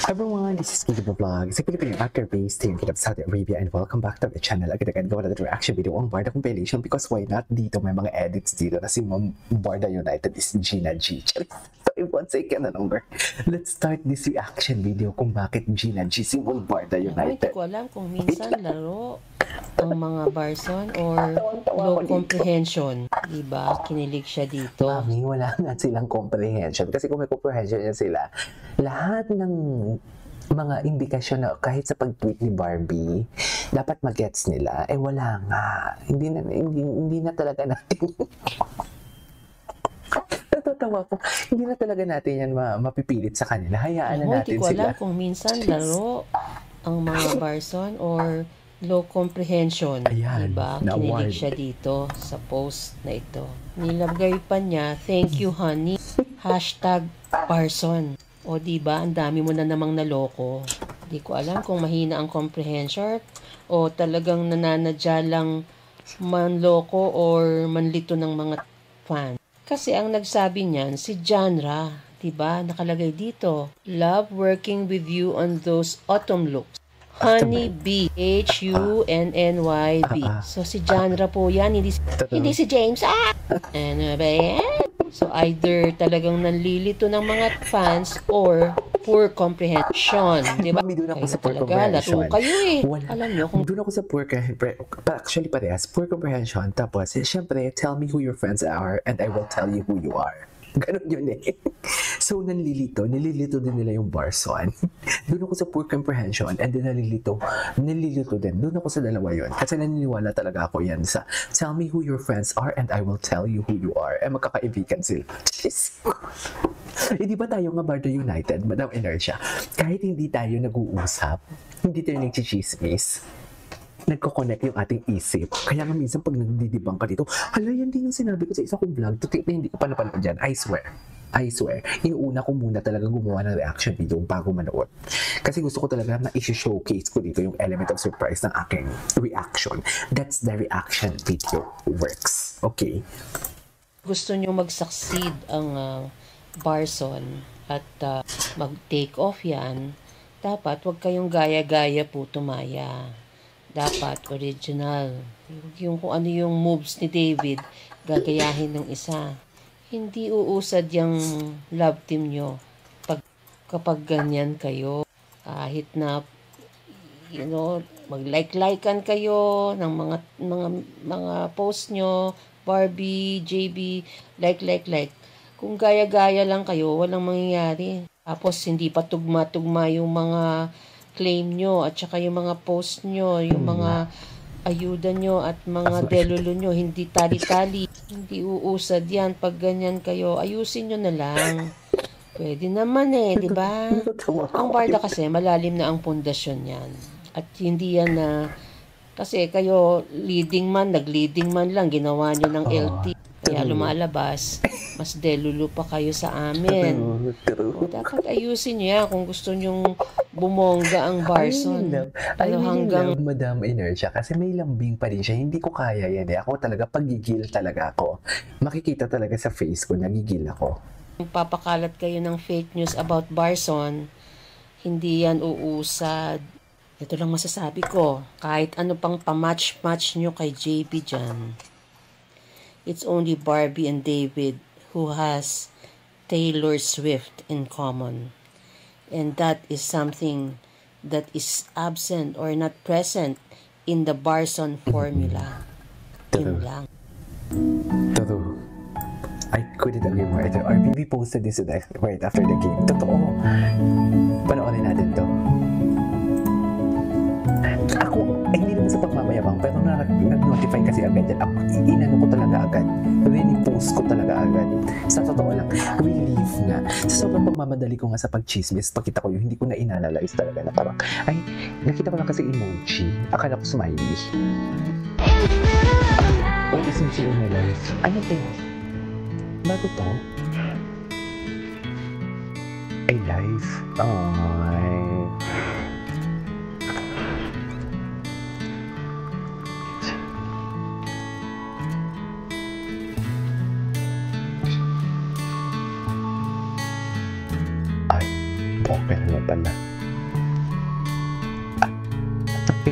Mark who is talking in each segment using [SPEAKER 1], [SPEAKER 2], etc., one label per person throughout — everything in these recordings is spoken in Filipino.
[SPEAKER 1] Everyone, this is Kiki Vlog. It's a Filipino actor based here in Saudi Arabia and welcome back to the channel. Agad-agad gawa na reaction video ang Barda compilation because why not? Dito may mga edits dito na si Ma'am Barda United is Gina G. So once again na number, let's start this reaction video kung bakit Gina G si Ma'am Barda United.
[SPEAKER 2] Hindi ko alam kung minsan laro ang mga Barson or low comprehension. Diba? Kinilig siya dito.
[SPEAKER 1] Mami, wala nga silang comprehension. Kasi kung may comprehension yan sila, lahat ng mga indikasyon na kahit sa pag-tweet ni Barbie, dapat mag-gets nila. Eh wala nga. Hindi na talaga natin. Natatawa ko. Hindi na talaga natin yan mapipilit sa kanila. Hayaan na natin
[SPEAKER 2] sila. Hindi ko alam
[SPEAKER 1] sila.
[SPEAKER 2] kung minsan laro ang mga Barson or low comprehension.
[SPEAKER 1] Ayan,
[SPEAKER 2] diba? Kinilig siya dito sa post na ito. Nilagay pa niya, thank you honey, #Barson. O diba, ang dami mo na namang naloko. Di ko alam kung mahina ang comprehension o talagang nananadya lang manloko or manlito ng mga fan. Kasi ang nagsabi niyan, si Janra. Diba, nakalagay dito, love working with you on those autumn looks. Honey B, HUNNYB. So si Janra po yan, hindi si James. Ano ba yan? So either talagang nanlilito ng mga fans or poor comprehension. Diba?
[SPEAKER 1] Mami, doon ako sa poor
[SPEAKER 2] comprehension. Laro kayo eh.
[SPEAKER 1] Alam niyo, doon ako sa poor comprehension. Actually, parehas. Poor comprehension. Tapos, syempre, tell me who your friends are and I will tell you who you are. Ganon yun eh. So, nililito din nila yung Barson. Doon ako sa poor comprehension and then nililito din. Doon ako sa dalawa yun. Kasi naniniwala talaga ako yan sa tell me who your friends are and I will tell you who you are. Eh, magkakaibigan sila. Eh, di ba tayo nga Barda United, Madam Inertia? Kahit hindi tayo nag-uusap, hindi tayo nagchichismis, nagko-connect yung ating isip. Kaya nga minsan pag nagdidibang ka dito, hala, yan din yung sinabi ko sa isa kong vlog. Tutik na hindi ko pa napanood dyan. I swear. Inuuna ko muna talaga gumawa ng reaction video bago manood. Kasi gusto ko talaga na i-showcase ko dito yung element of surprise ng aking reaction. That's the reaction video works. Okay?
[SPEAKER 2] Gusto nyo mag-succeed ang Barson at mag-take off yan, dapat wag kayong gaya-gaya po tumaya. Dapat original. Yung kung ano yung moves ni David, gagayahin ng isa. Hindi uusad yung love team nyo kapag ganyan kayo. Kahit na, mag-like-likean kayo ng mga post nyo, Barbie, JB, like. Kung gaya-gaya lang kayo, walang mangyayari. Tapos, hindi pa tugma-tugma yung mga claim nyo at saka yung mga post nyo, yung mga ayuda nyo at mga delulu nyo, hindi tali-tali, hindi uusad yan. Pag ganyan kayo, ayusin nyo na lang. Pwede naman eh, di ba? Ang Barda kasi, malalim na ang pundasyon yan. At hindi yan na, kasi kayo, nag-leading man lang, ginawa nyo ng LT. Kaya lumalabas, mas delulu pa kayo sa amin. O, dapat ayusin nyo yan kung gusto nyong bumongga ang Barson.
[SPEAKER 1] I love Madam Inertia kasi may lambing pa rin siya. Hindi ko kaya yan eh. Ako talaga, pagigil talaga ako. Makikita talaga sa face ko, nagigil ako.
[SPEAKER 2] Kung papakalat kayo ng fake news about Barson, hindi yan uusad. Ito lang masasabi ko. Kahit ano pang pamatch-match nyo kay JB dyan, it's only Barbie and David who has Taylor Swift in common. And that is something that is absent or not present in the Barson formula. Yun lang.
[SPEAKER 1] Totoo. I couldn't agree more. RBB posted this right after the game. Totoo. Panoorin natin to. Ako, hindi naman sa pagmamayabang, pero nag-notify kasi agad yan. Ako, inano ko talaga agad. Post ko talaga agad. Sa totoo lang, relief nga. Sa sobrang pagmamadali ko nga sa pag-chismis, pagkita ko yun, hindi ko na inanalyze talaga na parang, ay, nakita ko lang kasi emoji. Akala ko smiley. What is in my life? Ano to? Bago to? Ay, life. Ay. Open mo pala.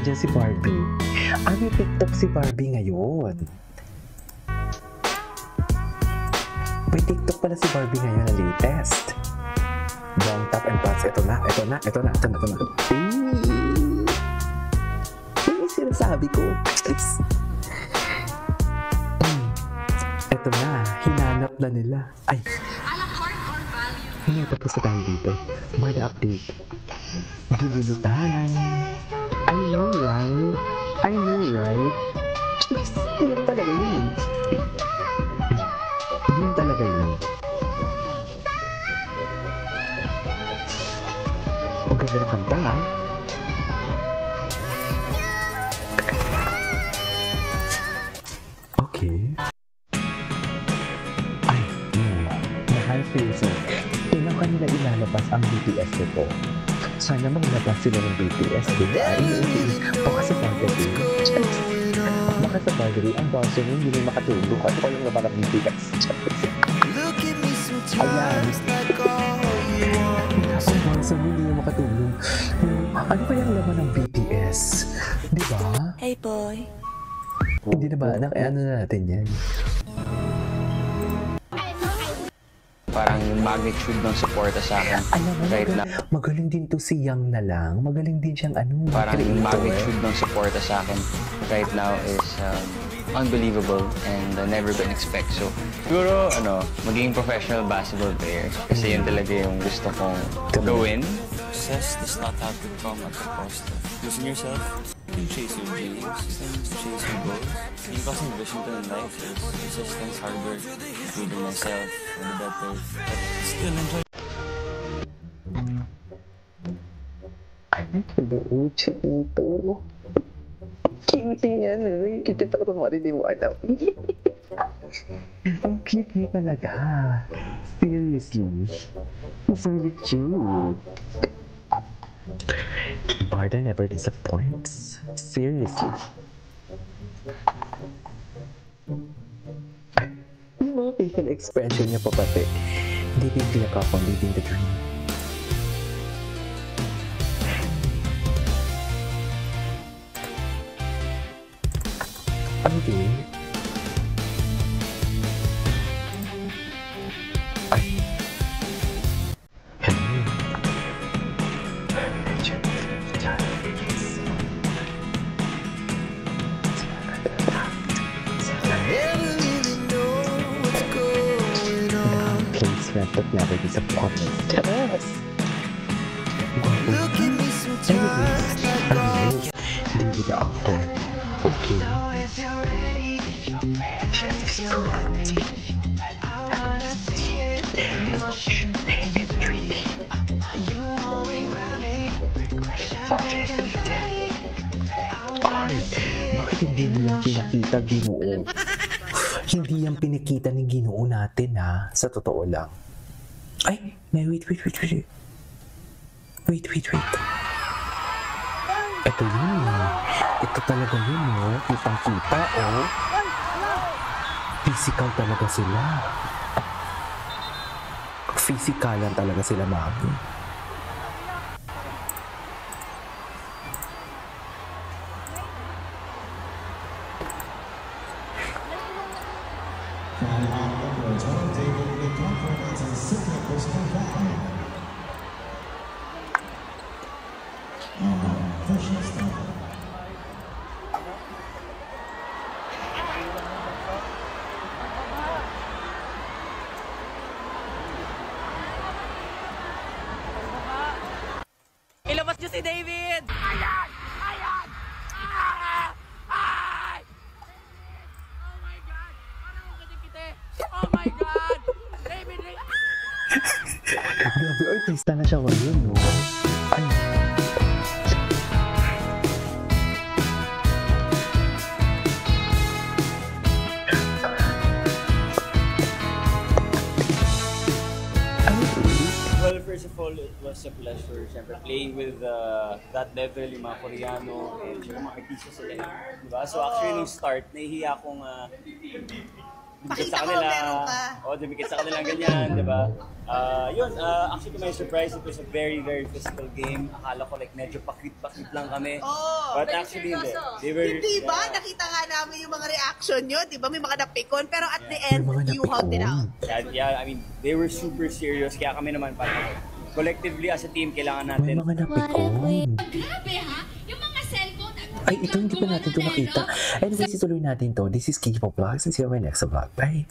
[SPEAKER 1] dyan si Barbie. May TikTok si Barbie ngayon. May TikTok pala si Barbie ngayon na latest. Long top and pants. Ito na. Yung sinasabi ko. Ito na. Hinanap na nila. Ay. Hindi, tapos na tayo dito. More the update. Dululutan. I know, right? Yun talaga yun. Yun talaga yun. Ang ganda ng kanta, ha? Okay. Ay, mahal seriously. Kailan kanila ilalabas ang BTS nito? Sana maglabas sila ng BTS, diba? O kasi Marjorie. Baka sa Marjorie, ang bouncer niya hindi na makatulog. Ano ko lang naman ang BTS? Ayan. Ang bouncer niya hindi na makatulog. Ano kaya ang laman ng BTS? Diba?
[SPEAKER 3] Hey boy.
[SPEAKER 1] Hindi na ba? Ano na natin yan?
[SPEAKER 4] Parang yung magnitude ng suporta sa akin right now.
[SPEAKER 1] Magaling din to si Young na lang. Magaling din siyang
[SPEAKER 4] Parang yung magnitude ng suporta sa akin right now is unbelievable and never been expect. So, siguro, maging professional basketball player. Kasi yun talaga yung gusto kong gawin.
[SPEAKER 5] Success does not have to come at the cost of losing yourself. You can chase your dreams and chase your goals. Yung kasing vision ko in life is persistence, hard work, building myself for the better, but still enjoy.
[SPEAKER 1] Ito. Cute yan. Cute ito kung hindi mo alam. Ang cute niya talaga. Seriously. Very cute. Barda never disappoints. Seriously. Yung mga facial expression niya pa pati. Living the couple, living the dream. Okay. Ay. Hello. Placement but never disappointment. Yes. Anyways, leave it up there. Okay. Bakit hindi mo yung pinakita, Ginoo? Hindi yung pinikita ni Ginoo natin, ha? Sa totoo lang. Ay, may wait. Wait. Ito yun. Ito talaga yun, oh. Kitang-kita, oh. Physical talaga sila. Physikalan talaga sila, mami.
[SPEAKER 6] Ilabas niyo si David! Ayan! Ay! Oh my God! Parang ako kitikite! Oh my God! David!
[SPEAKER 1] Grabe, artista na siya ngayon, no? Ay.
[SPEAKER 5] Well, first of all, it was a pleasure, syempre, playing with that level, yung mga Koreano, and syempre mga artista sila, diba? So actually, nung start, nahihiya akong
[SPEAKER 3] Pakita mo, meron ka.
[SPEAKER 5] Dumikit sa kanila ganyan, di ba? Actually to my surprise, it was a very, very physical game. Akala ko like medyo pakit-pakit lang kami. But actually, they were...
[SPEAKER 3] Hindi ba? Nakita nga namin yung mga reaction nyo. Di ba? May mga napikon. Pero at the end, you hugged it out.
[SPEAKER 5] Yeah, I mean, they were super serious. Kaya kami naman parang collectively as a team, kailangan natin...
[SPEAKER 1] May mga napikon.
[SPEAKER 7] Grabe ha? Yung mga cellphone.
[SPEAKER 1] Ay, ito hindi pa natin ito nakita. Anyways, ituloy natin to. This is K-Pop Vlogs and see you on my next vlog. Bye!